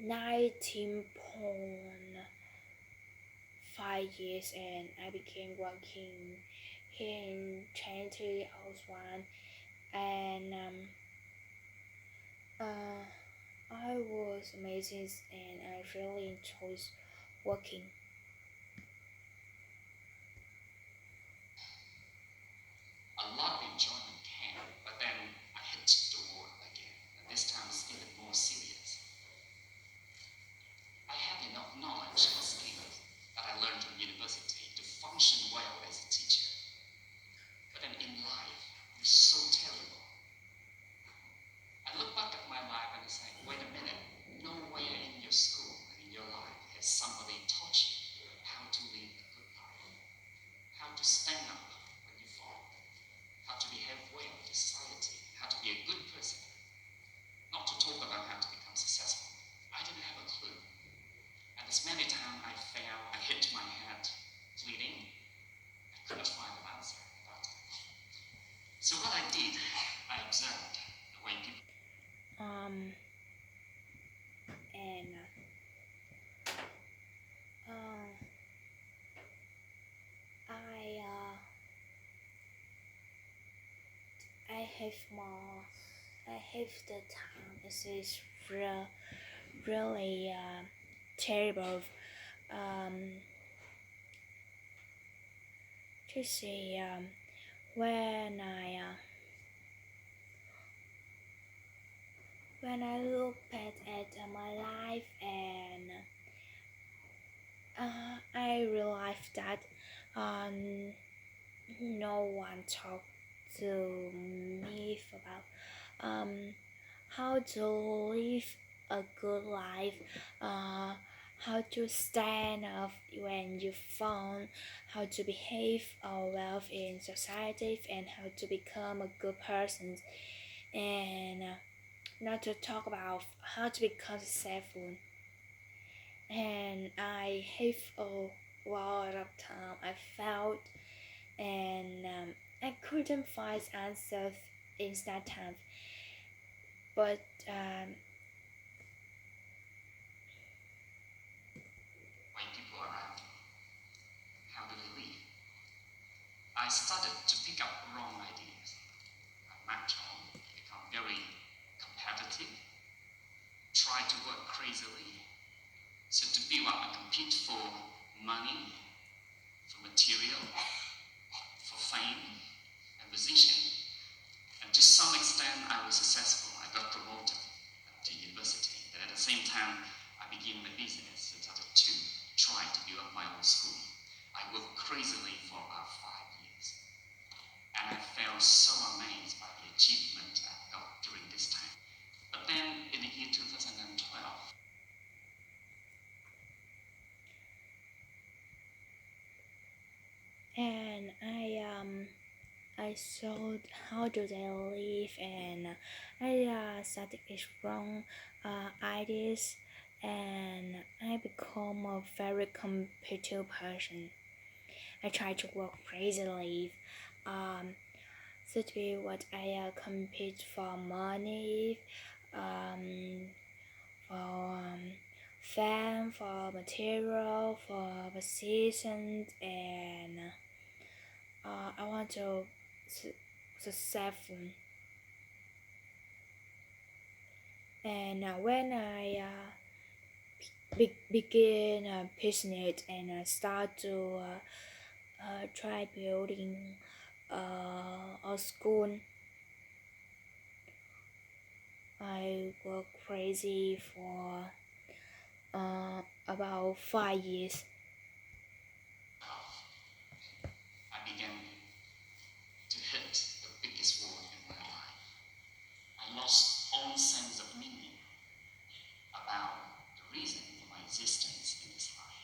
19.5 years, and I began working in 2001, and uh, I was amazing, and I really enjoyed working. A lot of enjoyment came, but then I hit the wall again, and this time it's even more serious. I have enough knowledge and skills that I learned in university to function well as a teacher. But then in life, it's so terrible. I look back at my life and say, wait a minute, nowhere in your school and in your life has somebody taught you how to live a good life, how to stand up when you fall, how to behave well in society, how to be a good person, not to talk about how to become successful. I didn't have a clue. And as many times I fell, I hit my head, bleeding, I couldn't find an answer about it. So what I did, I observed the way people. Um, and uh, I I have more. I have the time. This is really terrible. Um, to see when I look back at my life, and I realized that um, no one talked to me about um, how to live a good life, uh, how to stand up when you fall, how to behave well in society, and how to become a good person, and not to talk about how to become successful. And I have a lot of time I felt, and I couldn't find answers in that time. But When people around me, how do they live? I started to pick up wrong ideas. I match on, become very competitive, try to work crazily. So to build up and compete for money, for material, for fame and position. And to some extent, I was successful. I got promoted to university. But at the same time, I began my business and started to try to build up my own school. I worked crazily for about 5 years. And I felt so amazed by the achievement I got during this time. But then in the year 2012, and I saw how do they live, and I started wrong ideas, and I become a very competitive person. I try to work crazily, um, so to be what I compete for money, um, for fame, for material, for positions, and I want to successful. And when I begin business, and start to try building a school, I work crazy for about 5 years. I began to hit the biggest wall in my life. I lost all sense of meaning about the reason for my existence in this life.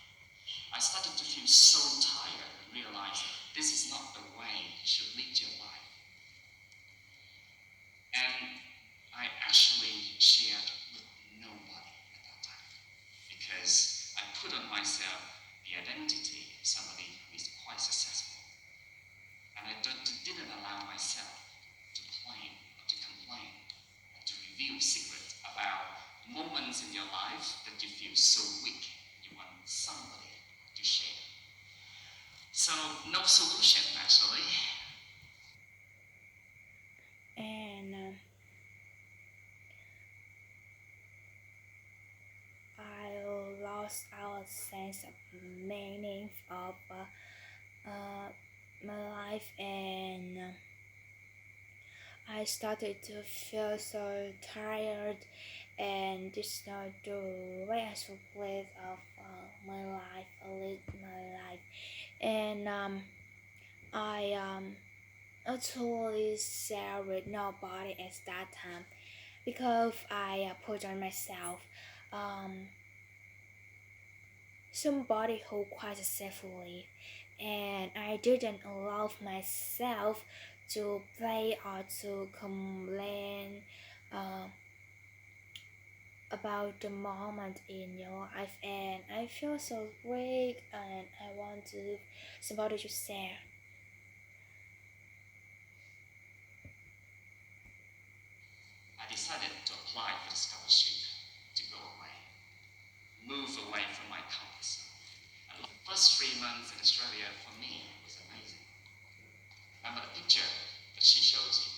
I started to feel so tired and realized this is not the way you should lead your life. And I actually shared with nobody at that time because I put on myself moments in your life that you feel so weak, you want somebody to share. So, no solution actually. And I lost our sense of meaning of my life, and I started to feel so tired, and this not the way I should live of my life, I live my life, and I actually share with nobody at that time because I put on myself um, somebody who quite safely, and I didn't allow myself to play or to complain uh, about the moment in your life, and I feel so weak and I want to somebody to share. I decided to apply for the scholarship to go away, move away from my comfort zone. And the first 3 months in Australia for me was amazing. Remember the picture that she shows you?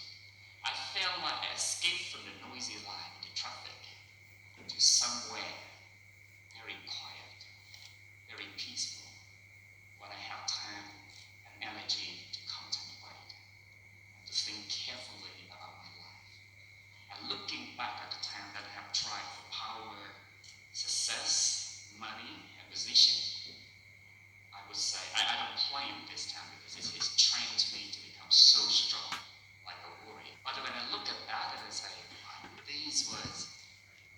I felt like I escaped from the noisy life, the traffic, to somewhere very quiet, very peaceful, when I have time and energy to contemplate and to think carefully about my life. And looking back at the time that I have tried for power, success, money, and position, I would say I don't claim this time because it's trained me to become so strong, like a warrior. But when I look at that and I say, wow, these was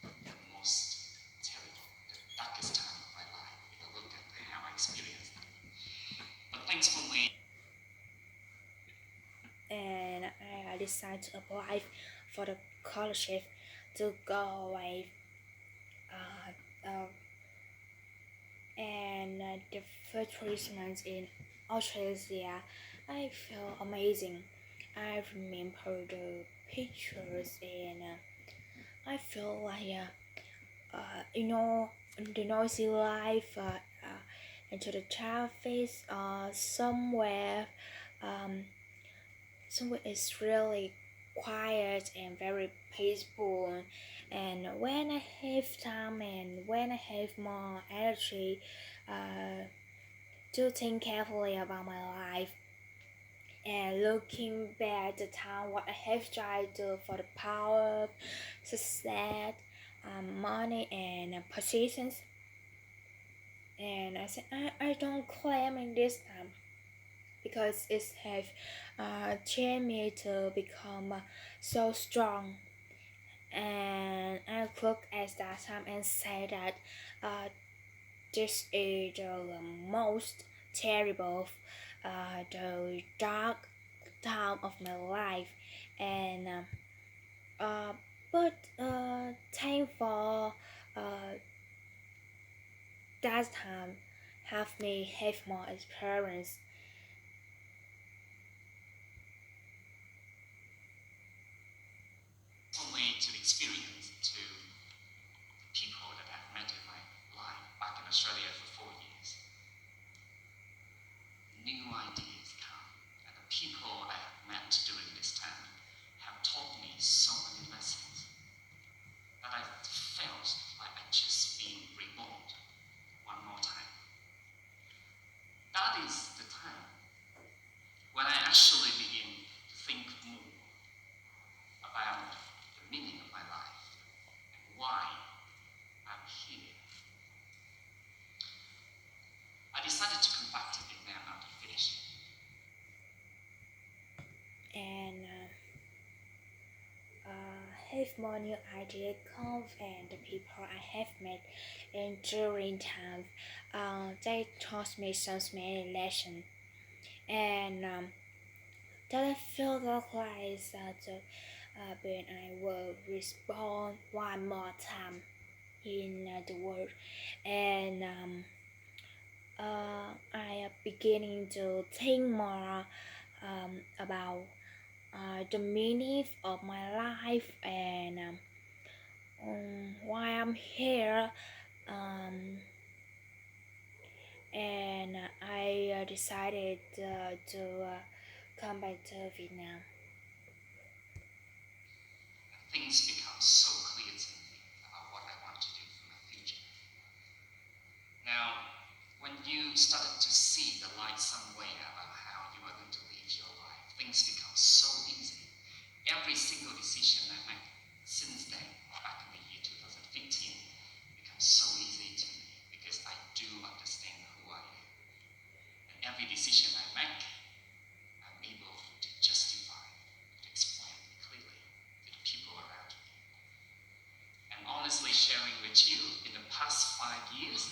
the most terrible, the darkest time of my life. If I look at how I experienced it. But thankfully, And I decided to apply for the scholarship to go away. And the first 3 months in Australia, I felt amazing. I remember the pictures, and I feel like the noisy life into the traffic um, somewhere is really quiet and very peaceful, and when I have time and when I have more energy to think carefully about my life, and looking back the time what I have tried to for the power, success, money, and positions, and I said I don't claim in this time because it has changed me to become so strong. And I look at that time and say that this is the most terrible, the dark time of my life, and uh, but thank for uh, that time have me have more experience. only to experience to the people that I've met in my life back in Australia for 4 years. New ideas come, and the people I have met during this time have taught me so many lessons that I felt like I just been reborn one more time. That is the time when I actually begin to think more about the meaning of my life and why I'm here. I decided to come back to Vietnam after finishing. And have more new idea come, and the people I have met in during time they taught me so many lessons, and that I feel like that when I will respond one more time in the world, and I am beginning to think more about the meaning of my life, and why I'm come here, um, and I decided to come back to Vietnam. Things become so clear to me about what I want to do for my future. Now, when you started to see the light somewhere about how you are going to live your life, things become so easy. Every single decision I make since then, back in the year 2015, becomes so easy to me because I do understand who I am. And every decision I make, I'm able to justify, to explain clearly to the people around me. And honestly sharing with you, in the past 5 years,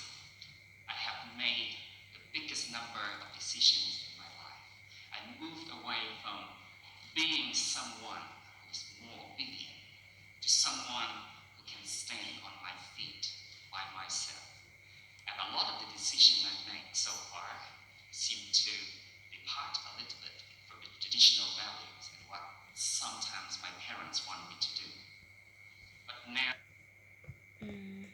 I have made the biggest number of decisions in my life. I moved away from being someone who is more obedient to someone who can stand on my feet by myself. And a lot of the decisions I make so far seem to depart a little bit from the traditional values and what sometimes my parents want me to do. But now, Mm.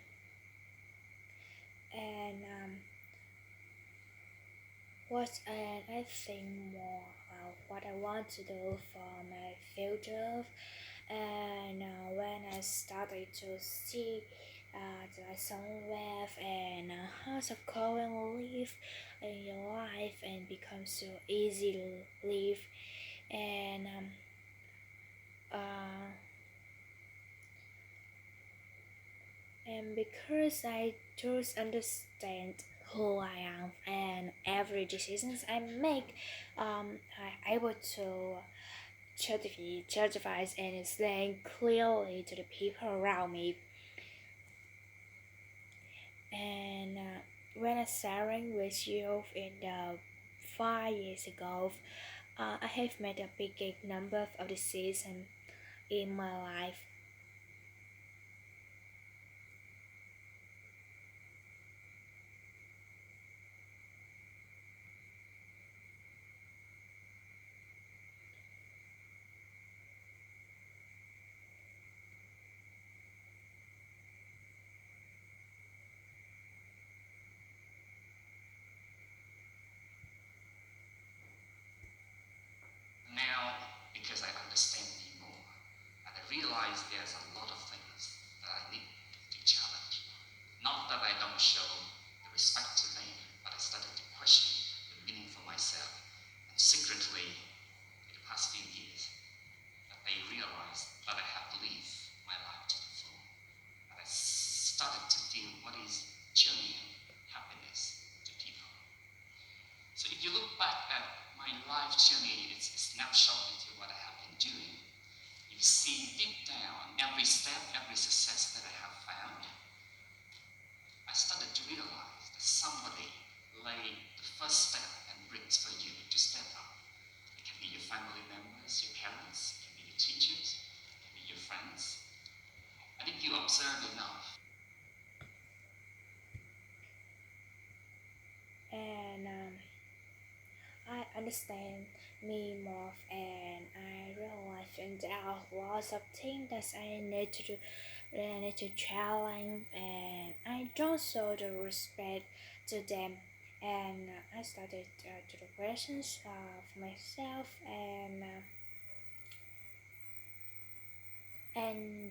And I think more about what I want to do for my future. And when I started to see the somewhere and how the current live in your life and become so easy to live and uh, and because I just understand who I am and every decisions I make, I'm able to justify and explain clearly to the people around me. And when I sharing with you in the 5 years ago, I have made a big number of decisions in my life. now, because I understand me more, and I realize there's a lot of things that I need to challenge. Not that I don't show the respect to them, but I started to question the meaning for myself. And secretly, in the past few years, that I realized that I have lived my life to the full. And I started to feel what is genuine happiness to people. So if you look back at my life journey, it's a snapshot into what I have been doing. You see deep down every step, every success that I have found, I started to realize that somebody laid the first step and bricks for you to step up. It can be your family members, your parents, it can be your teachers, it can be your friends. And if you observe enough, And I understand me more and I realize and there are lots of things that I need to do, I need to challenge and I don't show the respect to them and I started to the questions of myself and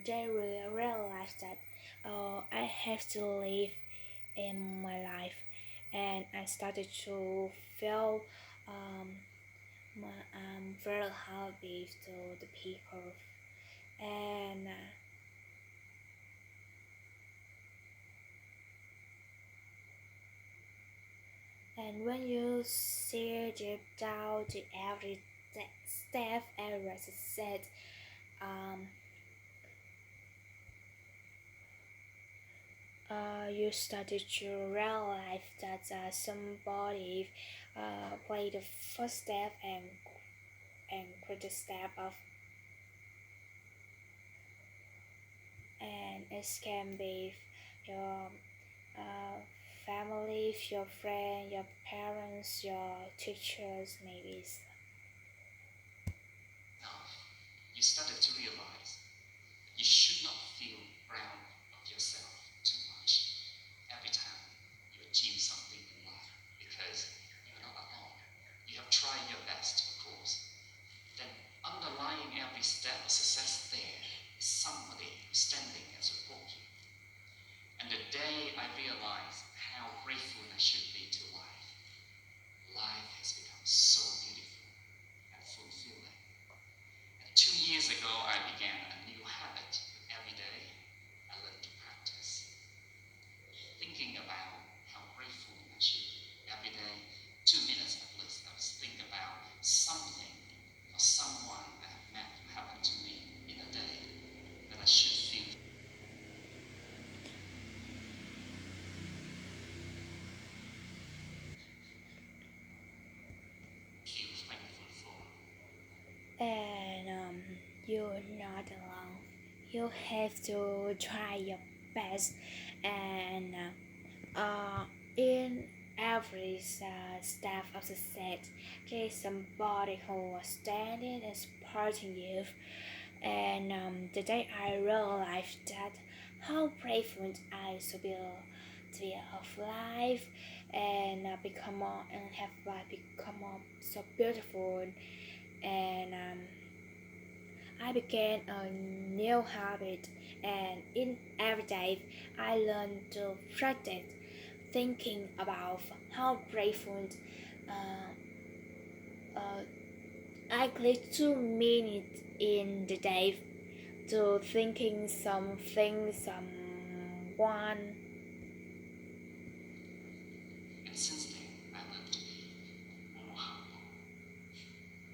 they will realize that I have to live in my life and I started to feel um, very happy to the people and when you see deep down to every step every said um, you started to realize that somebody played the first step and put the step of and it can be your uh, family, your friend, your parents, your teachers, maybe. you started to realize that you should not feel proud of yourself. and you're not alone. You have to try your best, and in every step of the set, there's somebody who is standing and supporting you. And the day I realized that how grateful I to be alive and become more and have life become more so beautiful, and I began a new habit, and in every day I learned to practice thinking about how grateful uh, uh, I click 2 minutes in the day to thinking something someone. And since then, I learned to be more humble.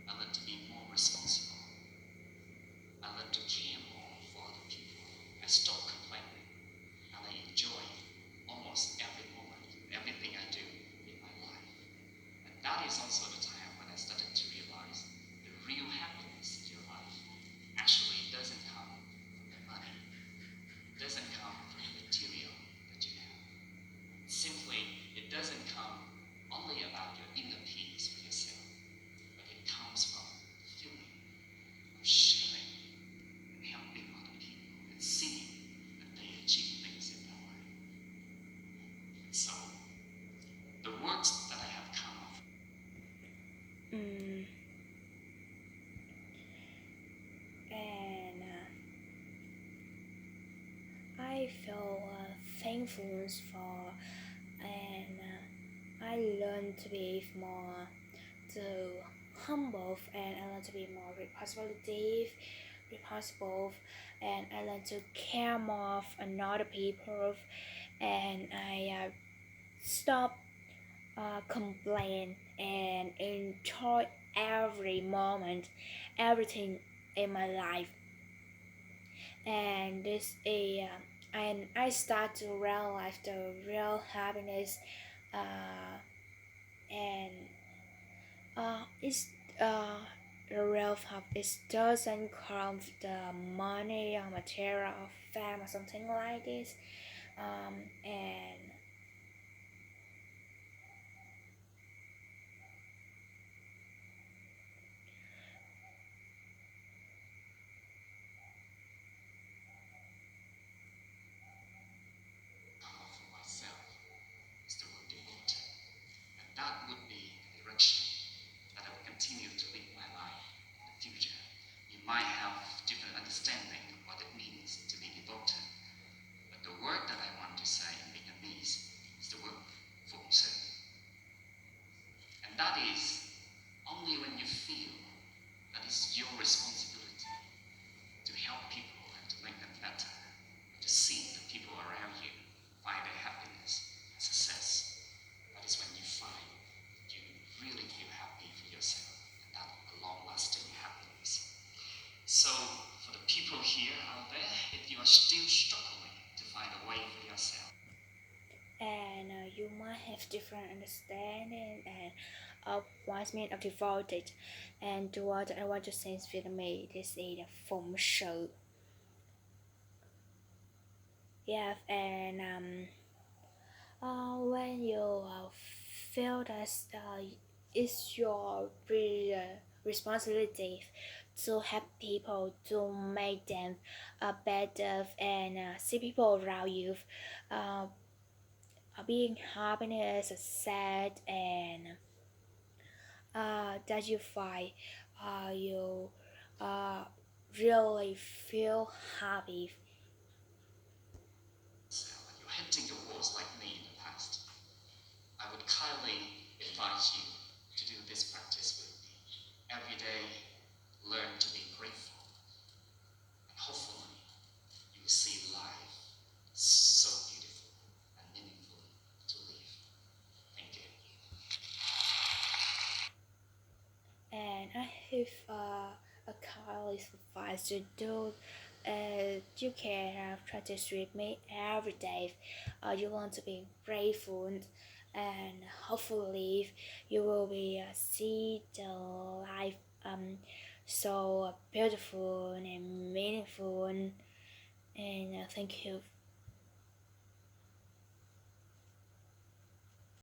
I learned to be more responsible. I learned to care more for other people. I stopped complaining, and I enjoy almost every moment, everything I do in my life. And that is also the time when I started to realize the real happiness in your life actually doesn't come from the money, doesn't come from the material that you have. Simply, it doesn't come only about your inner peace with yourself, but it comes from the feeling of sharing and helping other people and seeing that they achieve things in their life. So, the words that I have come up Mm, and I feel thankful for, and I learned to be more to humble, and I learned to be more responsible, and I learned to care more of another people, and I stop complain and enjoy every moment, everything in my life. And this is and I start to realize the real happiness, and it's the real happiness doesn't come from the money or material or fame or something like this. And for myself is the word devoted. And that would be the direction that I will continue to live my life in the future. You might have different understanding of what it means to be devoted, but the word that I want to say in Vietnamese is the word phụng sự. And that is only when you feel that it's your responsibility to help people and to make them better, to see the people around you find their happiness and success. That is when you find you really feel happy for yourself and that long-lasting happiness. So, for the people here out there, if you are still struggling to find a way for yourself, you might have different understanding and of what's mean of devoted, and what I want to say is Vietnamese. This is a phụng sự. Yeah, and when you feel that it's your responsibility to help people, to make them better, and see people around you uh, being happiness, sad, and that you find you uh, really feel happy. you're hitting the walls like me in the past, I would kindly invite you to do this practice with me. Every day, learn to be grateful, and hopefully, you will see life so beautiful and meaningful to live. Thank you. And I have a college advice to do. You can practice with me every day. You want to be grateful, and hopefully you will be see the life so beautiful and meaningful, and thank you